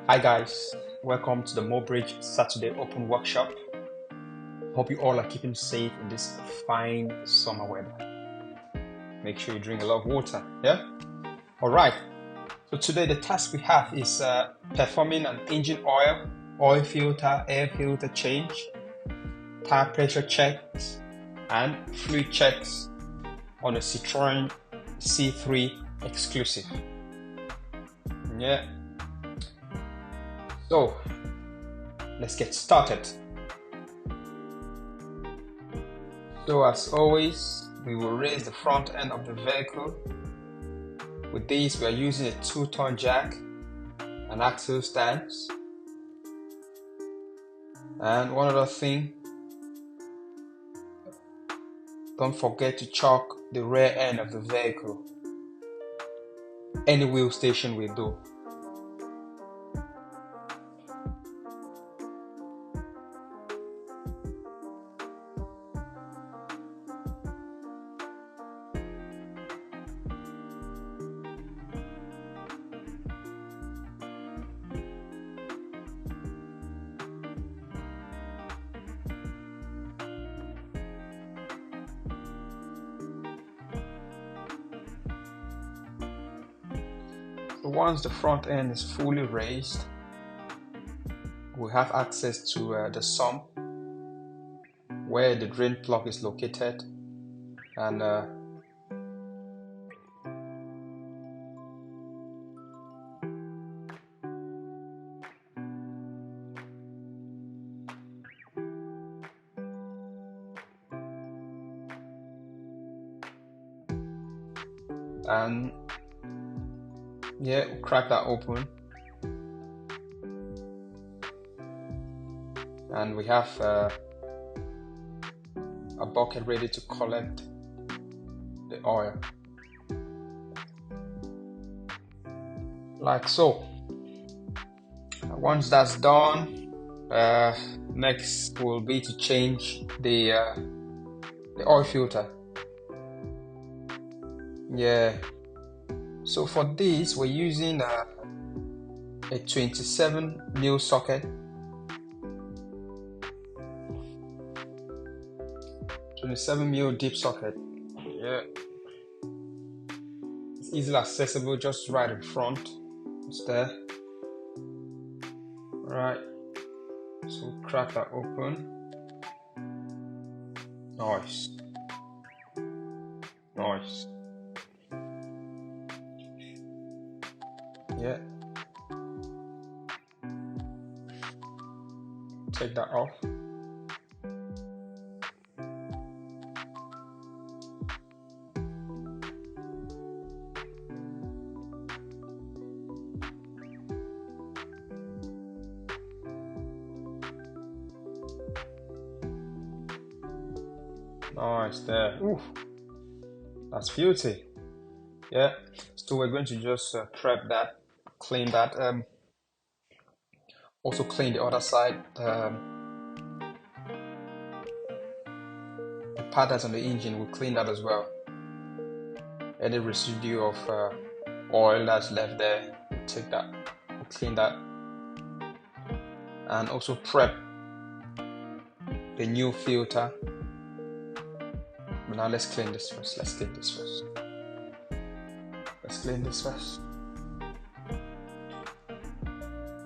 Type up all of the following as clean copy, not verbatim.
Hi guys, welcome to the Mobrage Saturday Open Workshop. Hope you all are keeping safe in this fine summer weather. Make sure you drink a lot of water, yeah? Alright, so today the task we have is performing an engine oil filter, air filter change, tire pressure checks, and fluid checks on a Citroen C3 Exclusive. Yeah. So, let's get started. So as always, we will raise the front end of the vehicle. With this, we are using a 2-ton jack, an axle stance, and one other thing, don't forget to chock the rear end of the vehicle. Any wheel station will do. So once the front end is fully raised, we have access to the sump where the drain plug is located, and yeah, we'll crack that open, and we have a bucket ready to collect the oil, like so. Once that's done, next will be to change the oil filter. Yeah, so for this we're using a 27mm socket, 27mm deep socket. Yeah, it's easily accessible, just right in front. It's there. Right, so crack that open. Nice. Yeah, take that off. Nice there. Ooh, that's beauty. Yeah, so we're going to just prep that, clean that, also clean the other side, the part that's on the engine. We'll clean that as well. Any residue of oil that's left there, we'll take that, we'll clean that, and also prep the new filter. But now let's clean this first.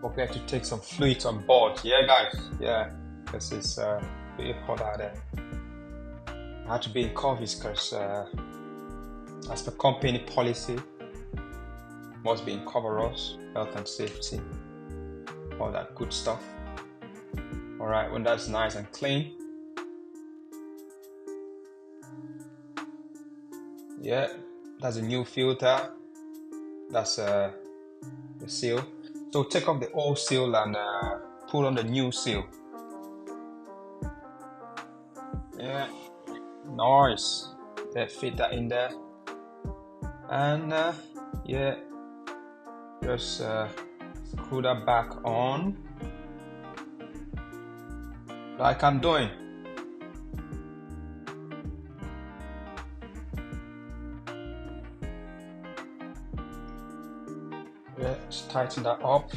Forget to take some fluids on board. Yeah, guys. Yeah, because it's really hot out there. I had to be in covers because, as per company policy, must be in coveralls, health and safety, all that good stuff. All right, when that's nice and clean. Yeah, that's a new filter. That's the seal. So take off the old seal and put on the new seal. Yeah, nice. Yeah, fit that in there, and yeah, just screw that back on, like I'm doing. Yeah, just tighten that up.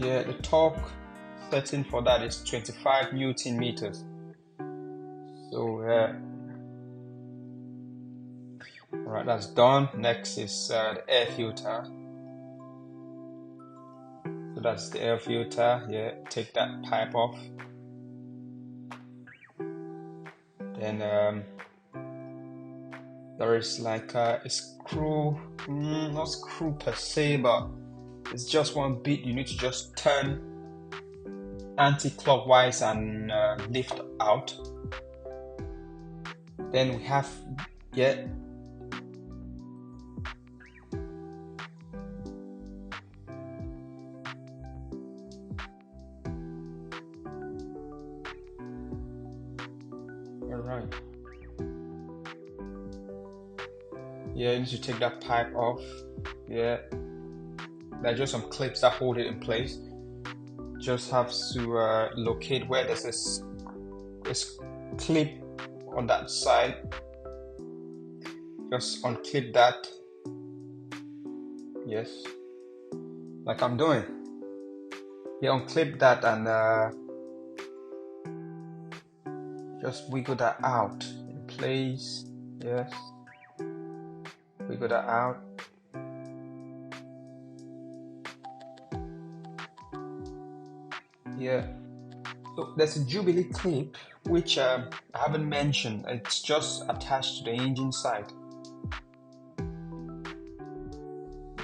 Yeah, the torque setting for that is 25 Newton meters. So alright, that's done. Next is the air filter. So that's the air filter. Yeah, take that pipe off. Then there is like a screw, not screw per se, but it's just one bit you need to just turn anti-clockwise and lift out. Then we have, yeah, alright. Yeah, you need to take that pipe off. Yeah, there are just some clips that hold it in place. Just have to locate where there's this clip on that side. Just unclip that. Yes, like I'm doing. Yeah, unclip that and just wiggle that out in place. Yes, wiggle that out. Yeah, so there's a Jubilee clip which I haven't mentioned. It's just attached to the engine side.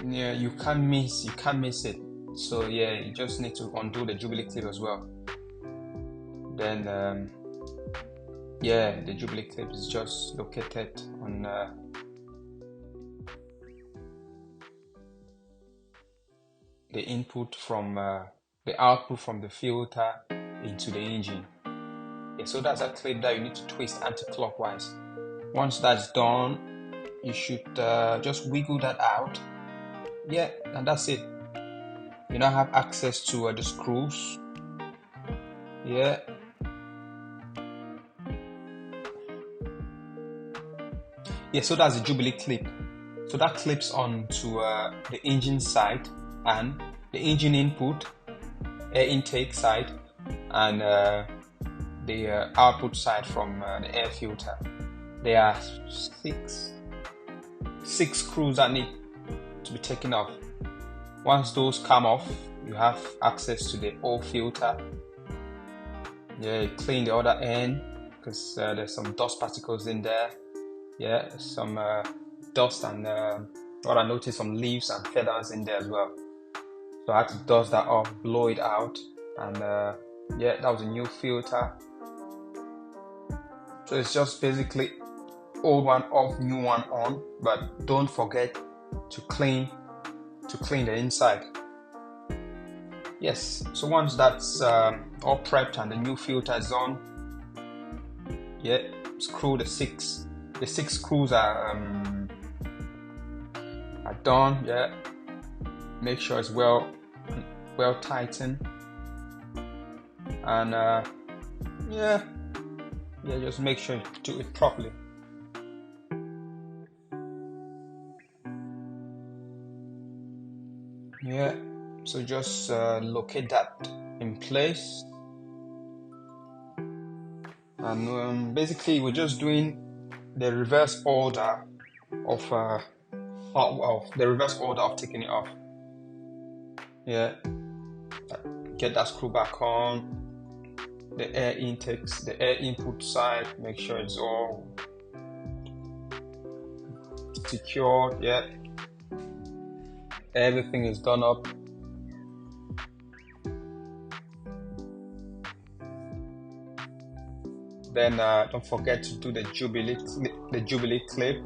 Yeah, you can't miss it. So yeah, you just need to undo the Jubilee clip as well. Then yeah, the Jubilee clip is just located on the input from the output from the filter into the engine. Yeah, so that's a clip that you need to twist anti-clockwise. Once that's done, you should just wiggle that out. Yeah, and that's it. You now have access to the screws. Yeah. Yeah, so that's the Jubilee clip. So that clips onto the engine side and the engine input, air intake side, and the output side from the air filter. There are six screws that need to be taken off. Once those come off, you have access to the oil filter. Yeah, you clean the other end because there's some dust particles in there. Yeah, some dust and what I noticed, some leaves and feathers in there as well. So I had to dust that off, blow it out, and yeah, that was a new filter. So it's just basically old one off, new one on, but don't forget to clean the inside. Yes, so once that's all prepped and the new filter is on, yeah, screw the six screws are done. Yeah, make sure it's well tightened, and yeah, just make sure you do it properly. Yeah, so just locate that in place, and basically we're just doing the reverse order of taking it off. Yeah, get that screw back on. The air intakes, the air input side, make sure it's all secured. Yeah, everything is done up. Then don't forget to do the Jubilee clip.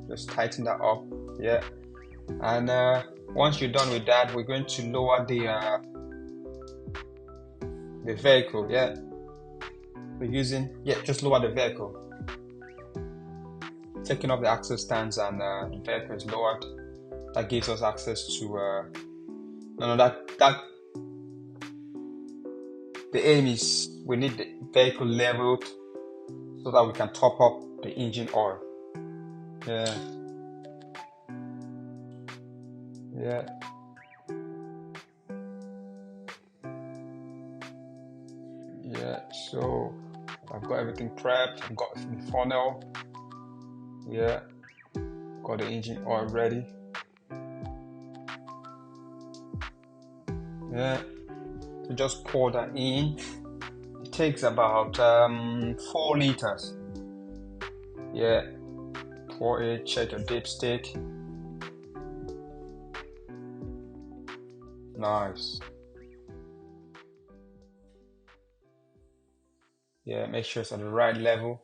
Just tighten that up. Yeah, and once you're done with that, we're going to lower the vehicle. Yeah, we're using, just lower the vehicle. Taking off the axle stands and the vehicle is lowered. That gives us access to the aim is we need the vehicle leveled so that we can top up the engine oil. Yeah. I've got everything prepped. I've got the funnel. Yeah, got the engine oil ready. Yeah, so just pour that in. It takes about 4 liters. Yeah, pour it, check your dipstick. Nice. Yeah, make sure it's at the right level.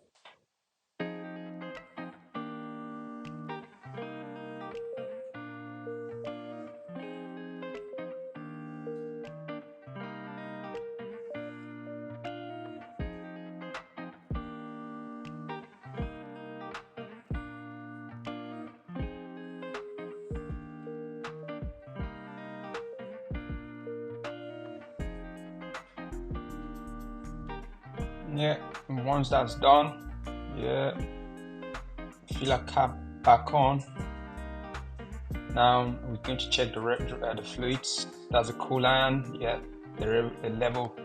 Yeah, and once that's done, yeah, fill a cap back on. Now we're going to check the fluids. That's the coolant. Yeah, the level.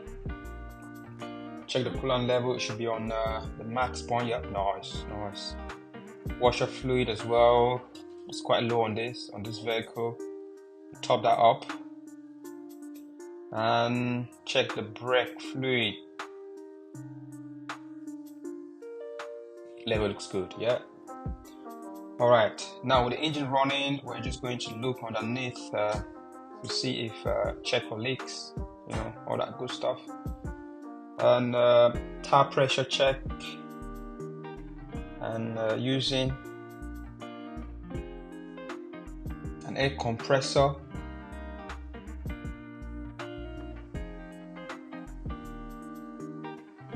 Check the coolant level. It should be on the max point. Yeah, nice. Washer fluid as well. It's quite low on this vehicle. Top that up and check the brake fluid. Level looks good. Yeah. All right, now with the engine running, we're just going to look underneath to see if check for leaks, you know, all that good stuff. And tire pressure check, and using an air compressor.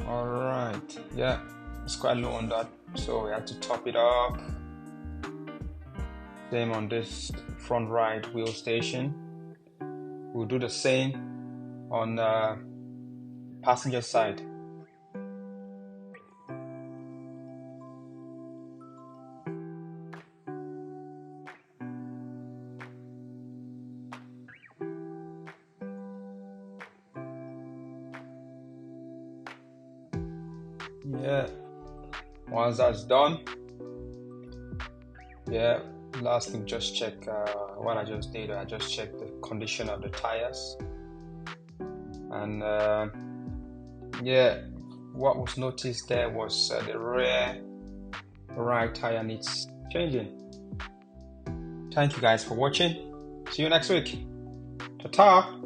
All right, yeah, it's quite low on that, so we have to top it up. Same on this front right wheel station. We'll do the same on passenger side. Yeah, once that's done, yeah, last thing, just check what I just did. I just checked the condition of the tires, and yeah, what was noticed there was the rear right tire needs changing. Thank you guys for watching. See you next week. Ta-ta.